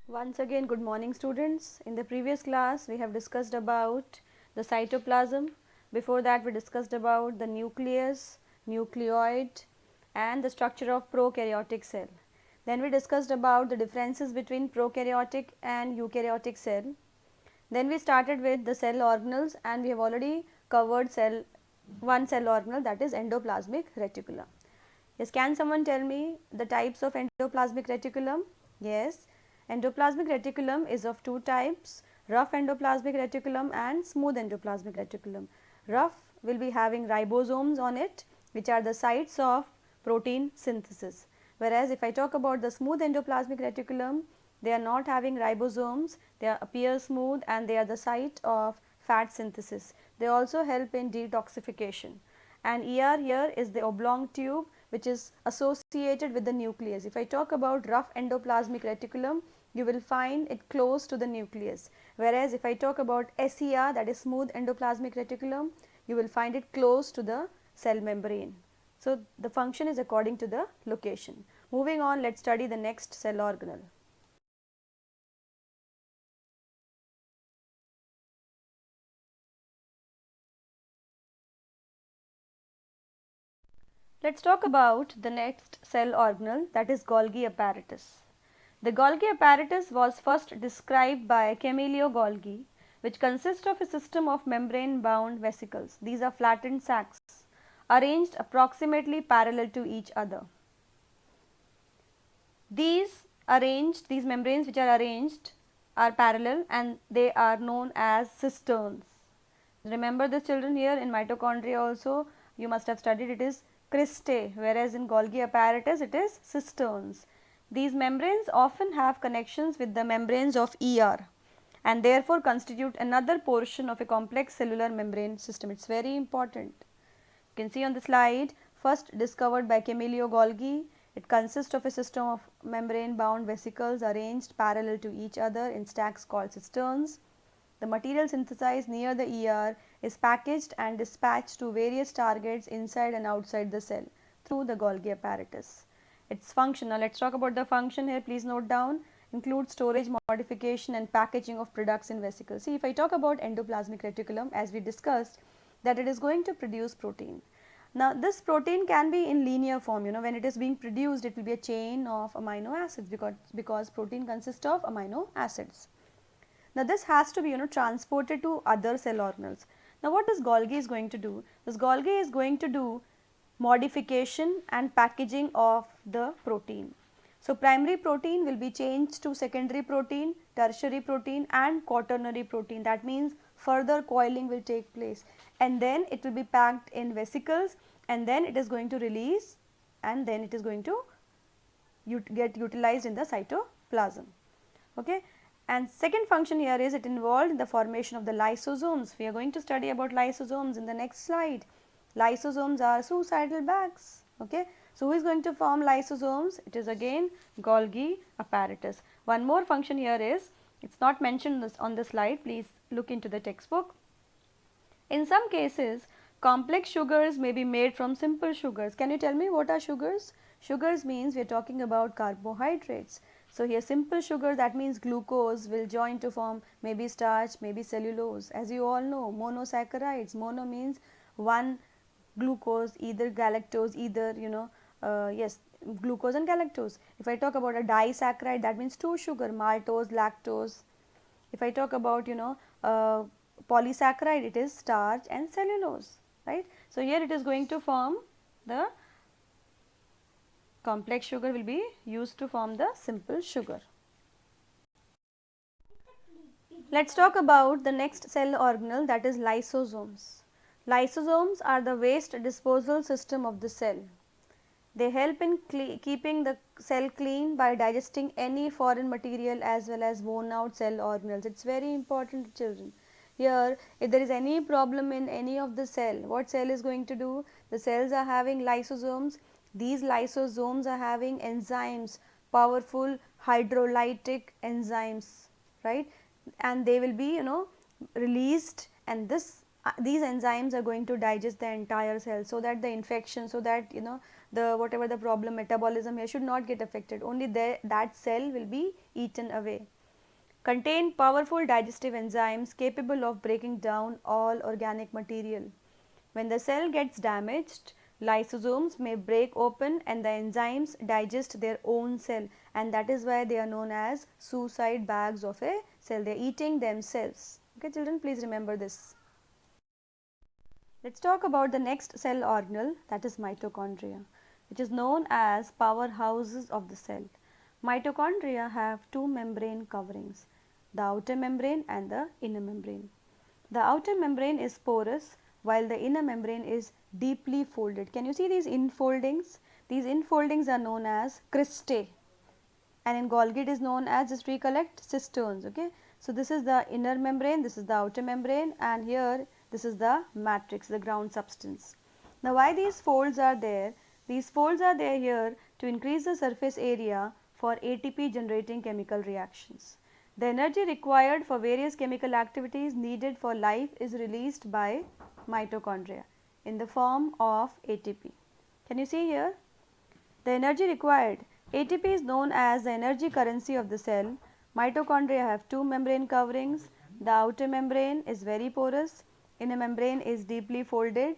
Once again, good morning students. In the previous class, we have discussed about the cytoplasm. Before that, we discussed about the nucleus, nucleoid and the structure of prokaryotic cell. Then we discussed about the differences between prokaryotic and eukaryotic cell. Then we started with the cell organelles and we have already covered one cell organelle, that is endoplasmic reticulum. Yes, can someone tell me the types of endoplasmic reticulum? Yes, endoplasmic reticulum is of two types, rough endoplasmic reticulum and smooth endoplasmic reticulum. Rough will be having ribosomes on it, which are the sites of protein synthesis, whereas if I talk about the smooth endoplasmic reticulum, they are not having ribosomes, they appear smooth and they are the site of fat synthesis. They also help in detoxification, and ER here is the oblong tube which is associated with the nucleus. If I talk about rough endoplasmic reticulum, you will find it close to the nucleus, whereas if I talk about SER, that is smooth endoplasmic reticulum, you will find it close to the cell membrane. So, the function is according to the location. Moving on, let us study the next cell organelle. Let us talk about the next cell organelle, that is Golgi apparatus. The Golgi apparatus was first described by Camillo Golgi, which consists of a system of membrane bound vesicles. These are flattened sacs arranged approximately parallel to each other. These membranes which are arranged are parallel and they are known as cisterns. Remember this children, here in mitochondria also you must have studied it is cristae, whereas in Golgi apparatus it is cisterns. These membranes often have connections with the membranes of ER and therefore constitute another portion of a complex cellular membrane system. It is very important. You can see on the slide, first discovered by Camillo Golgi. It consists of a system of membrane bound vesicles arranged parallel to each other in stacks called cisterns. The material synthesized near the ER is packaged and dispatched to various targets inside and outside the cell through the Golgi apparatus. Its function, now let us talk about the function here, please note down, includes storage, modification and packaging of products in vesicles. See, if I talk about endoplasmic reticulum, as we discussed, that it is going to produce protein. Now, this protein can be in linear form, when it is being produced it will be a chain of amino acids because protein consists of amino acids. Now, this has to be transported to other cell organelles. Now, what this Golgi is going to do? This Golgi is going to do modification and packaging of the protein. So, primary protein will be changed to secondary protein, tertiary protein and quaternary protein. That means further coiling will take place and then it will be packed in vesicles and then it is going to release and then it is going to get utilized in the cytoplasm. Okay. And second function here is it involved in the formation of the lysosomes. We are going to study about lysosomes in the next slide. Lysosomes are suicidal bags. Okay. So, who is going to form lysosomes? It is again Golgi apparatus. One more function here is, it is not mentioned on the slide, please look into the textbook. In some cases, complex sugars may be made from simple sugars. Can you tell me what are sugars? Sugars means we are talking about carbohydrates. So, here simple sugar, that means glucose will join to form maybe starch, maybe cellulose. As you all know, monosaccharides, mono means one glucose, either galactose, either yes, glucose and galactose. If I talk about a disaccharide, that means two sugar, maltose, lactose. If I talk about polysaccharide, it is starch and cellulose, right. So, here it is going to form the complex sugar will be used to form the simple sugar. Let us talk about the next cell organelle, that is lysosomes. Lysosomes are the waste disposal system of the cell. They help in keeping the cell clean by digesting any foreign material as well as worn out cell organelles. It is very important, children. Here, if there is any problem in any of the cell, what cell is going to do? The cells are having lysosomes. These lysosomes are having enzymes, powerful hydrolytic enzymes, right, and they will be released and this these enzymes are going to digest the entire cell, so that the infection, so that the whatever the problem, metabolism here should not get affected, only that cell will be eaten away. Contain powerful digestive enzymes capable of breaking down all organic material. When the cell gets damaged, lysosomes may break open and the enzymes digest their own cell, and that is why they are known as suicide bags of a cell. They are eating themselves. Okay, children, please remember this. Let us talk about the next cell organelle, that is mitochondria, which is known as powerhouses of the cell. Mitochondria have two membrane coverings, the outer membrane and the inner membrane. The outer membrane is porous while the inner membrane is deeply folded. Can you see these infoldings? These infoldings are known as cristae, and in Golgi it is known as, just recollect, cisterns. Okay. So, this is the inner membrane, this is the outer membrane, and here this is the matrix, the ground substance. Now, why these folds are there? These folds are there here to increase the surface area for ATP generating chemical reactions. The energy required for various chemical activities needed for life is released by mitochondria in the form of ATP. Can you see here? The energy required. ATP is known as the energy currency of the cell. Mitochondria have two membrane coverings. The outer membrane is very porous, inner membrane is deeply folded.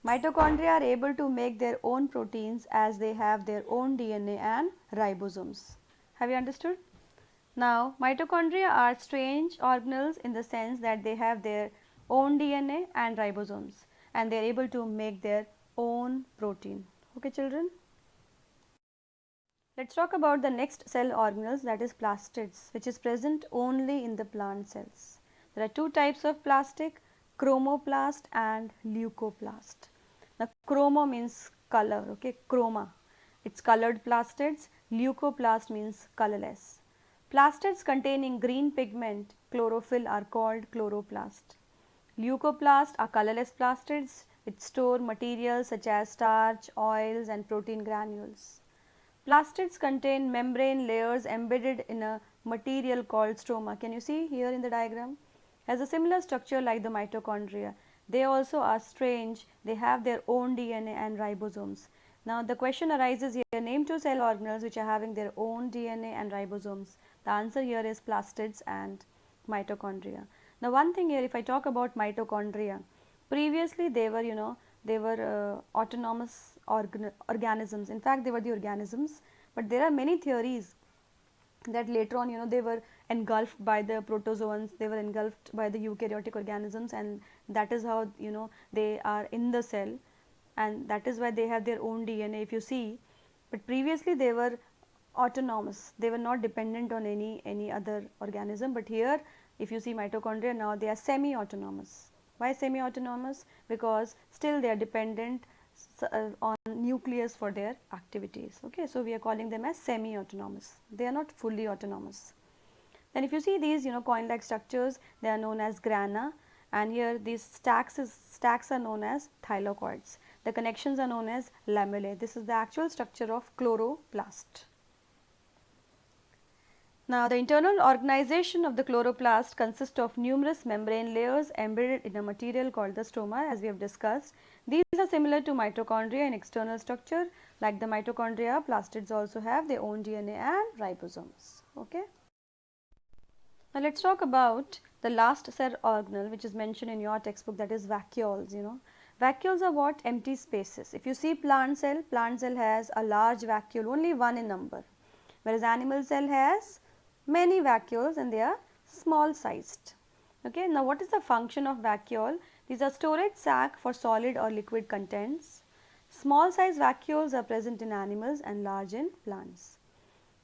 Mitochondria are able to make their own proteins as they have their own DNA and ribosomes. Have you understood? Now, mitochondria are strange organelles in the sense that they have their own DNA and ribosomes, and they are able to make their own protein. Okay, children? Let us talk about the next cell organelles, that is plastids, which is present only in the plant cells. There are two types of plastic, chromoplast and leucoplast. Now, chromo means color, okay, chroma, it is colored plastids, leucoplast means colorless. Plastids containing green pigment, chlorophyll, are called chloroplast. Leucoplast are colorless plastids which store materials such as starch, oils and protein granules. Plastids contain membrane layers embedded in a material called stroma. Can you see here in the diagram? Has a similar structure like the mitochondria. They also are strange. They have their own DNA and ribosomes. Now, the question arises here, name two cell organelles which are having their own DNA and ribosomes. The answer here is plastids and mitochondria. Now, one thing here, if I talk about mitochondria, previously they were, autonomous organisms. In fact, they were the organisms, but there are many theories that later on, they were engulfed by the protozoans, they were engulfed by the eukaryotic organisms, and that is how, they are in the cell, and that is why they have their own DNA, if you see. But previously they were autonomous, they were not dependent on any other organism, but here if you see mitochondria, now they are semi autonomous. Why semi autonomous? Because still they are dependent on nucleus for their activities. Okay, so we are calling them as semi autonomous, they are not fully autonomous. Then if you see these coin like structures, they are known as grana, and here these stacks are known as thylakoids. The connections are known as lamellae. This is the actual structure of chloroplast. Now, the internal organization of the chloroplast consists of numerous membrane layers embedded in a material called the stroma, as we have discussed. These are similar to mitochondria in external structure. Like the mitochondria, plastids also have their own DNA and ribosomes. Okay. Now, let us talk about the last cell organelle which is mentioned in your textbook, that is vacuoles. Vacuoles are what? Empty spaces. If you see plant cell has a large vacuole, only one in number, whereas animal cell has many vacuoles and they are small sized. Okay. Now, what is the function of vacuole? These are storage sac for solid or liquid contents. Small size vacuoles are present in animals and large in plants.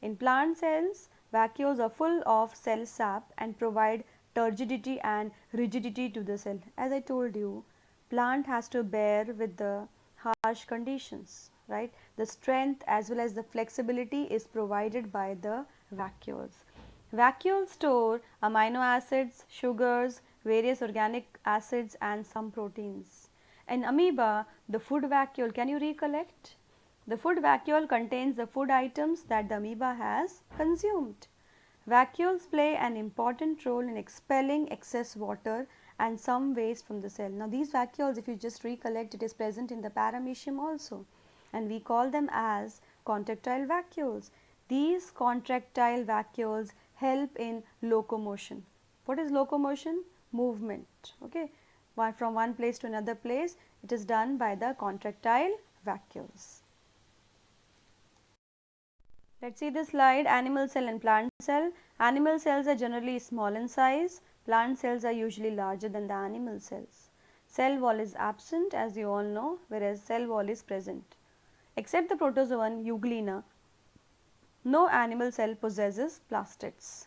In plant cells, vacuoles are full of cell sap and provide turgidity and rigidity to the cell. As I told you, plant has to bear with the harsh conditions, right? The strength as well as the flexibility is provided by the vacuoles. Vacuoles store amino acids, sugars, various organic acids and some proteins. In amoeba, the food vacuole, can you recollect? The food vacuole contains the food items that the amoeba has consumed. Vacuoles play an important role in expelling excess water and some waste from the cell. Now these vacuoles, if you just recollect, it is present in the paramecium also, and we call them as contractile vacuoles. These contractile vacuoles help in locomotion. What is locomotion? Movement. Okay, from one place to another place, it is done by the contractile vacuoles. Let us see this slide. Animal cell and plant cell. Animal cells are generally small in size. Plant cells are usually larger than the animal cells. Cell wall is absent, as you all know, whereas cell wall is present. Except the protozoan Euglena, no animal cell possesses plastids.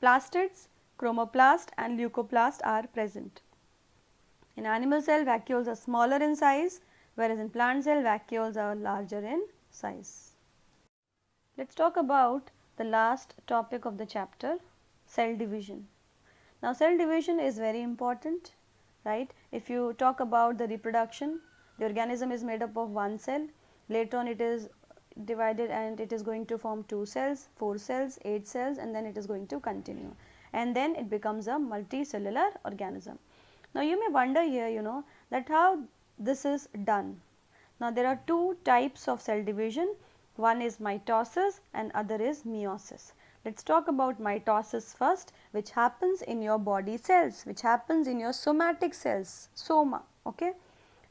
Plastids, chromoplast and leucoplast are present. In animal cell, vacuoles are smaller in size, whereas in plant cell, vacuoles are larger in size. Let us talk about the last topic of the chapter, cell division. Now cell division is very important, right? If you talk about the reproduction, the organism is made up of one cell, later on it is divided and it is going to form 2 cells, 4 cells, 8 cells, and then it is going to continue, and then it becomes a multicellular organism. Now you may wonder here, that how this is done. Now there are 2 types of cell division. One is mitosis and other is meiosis. Let us talk about mitosis first, which happens in your body cells, which happens in your somatic cells, soma. Okay.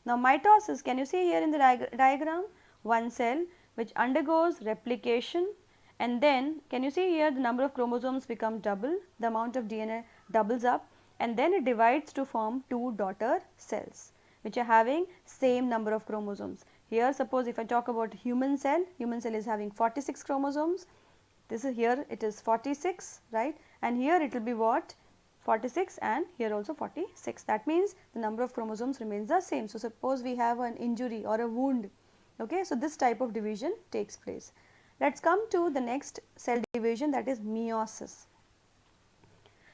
Now mitosis, can you see here in the diagram, one cell which undergoes replication, and then can you see here the number of chromosomes become double, the amount of DNA doubles up, and then it divides to form 2 daughter cells which are having same number of chromosomes. Here suppose if I talk about human cell is having 46 chromosomes. This is here it is 46, right, and here it will be what, 46, and here also 46. That means the number of chromosomes remains the same. So suppose we have an injury or a wound, okay, so this type of division takes place. Let us come to the next cell division, that is meiosis.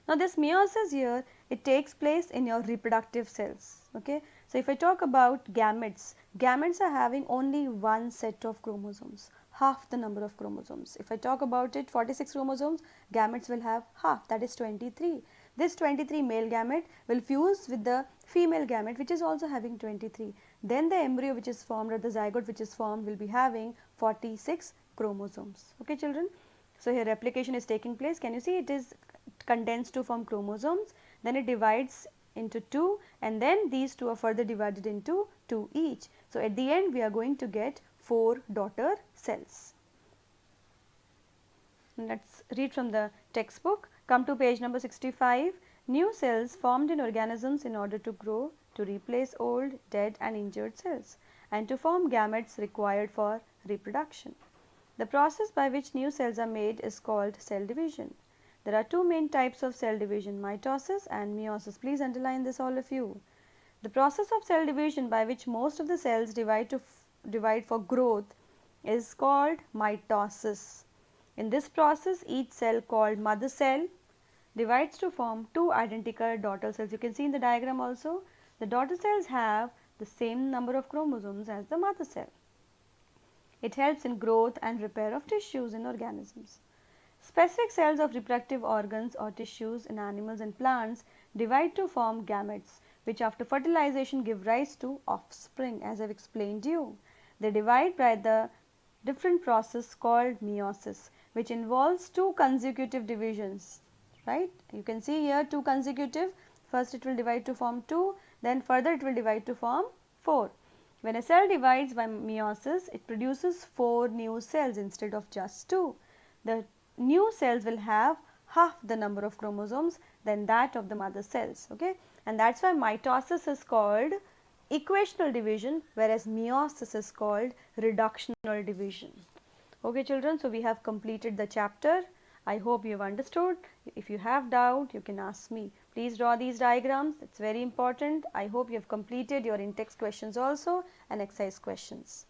Now this meiosis here, it takes place in your reproductive cells. Okay. So if I talk about gametes, gametes are having only one set of chromosomes, half the number of chromosomes. If I talk about it, 46 chromosomes, gametes will have half, that is 23. This 23 male gamete will fuse with the female gamete which is also having 23. Then the embryo which is formed or the zygote which is formed will be having 46 chromosomes. Okay children. So here replication is taking place. Can you see it is condensed to form chromosomes, then it divides into 2, and then these 2 are further divided into 2 each. So at the end we are going to get 4 daughter cells. Let us read from the textbook. Come to page number 65. New cells formed in organisms in order to grow, to replace old, dead and injured cells, and to form gametes required for reproduction. The process by which new cells are made is called cell division. There are 2 main types of cell division, mitosis and meiosis. Please underline this, all of you. The process of cell division by which most of the cells divide for growth is called mitosis. In this process, each cell called mother cell divides to form 2 identical daughter cells. You can see in the diagram also, the daughter cells have the same number of chromosomes as the mother cell. It helps in growth and repair of tissues in organisms. Specific cells of reproductive organs or tissues in animals and plants divide to form gametes, which after fertilization give rise to offspring, as I have explained you. They divide by the different process called meiosis, which involves 2 consecutive divisions, right. You can see here 2 consecutive, first it will divide to form 2, then further it will divide to form 4. When a cell divides by meiosis, it produces 4 new cells instead of just 2. The new cells will have half the number of chromosomes than that of the mother cells, okay, and that is why mitosis is called equational division, whereas meiosis is called reductional division. Okay children, so we have completed the chapter. I hope you have understood. If you have doubt, you can ask me. Please draw these diagrams, it is very important. I hope you have completed your in-text questions also and exercise questions.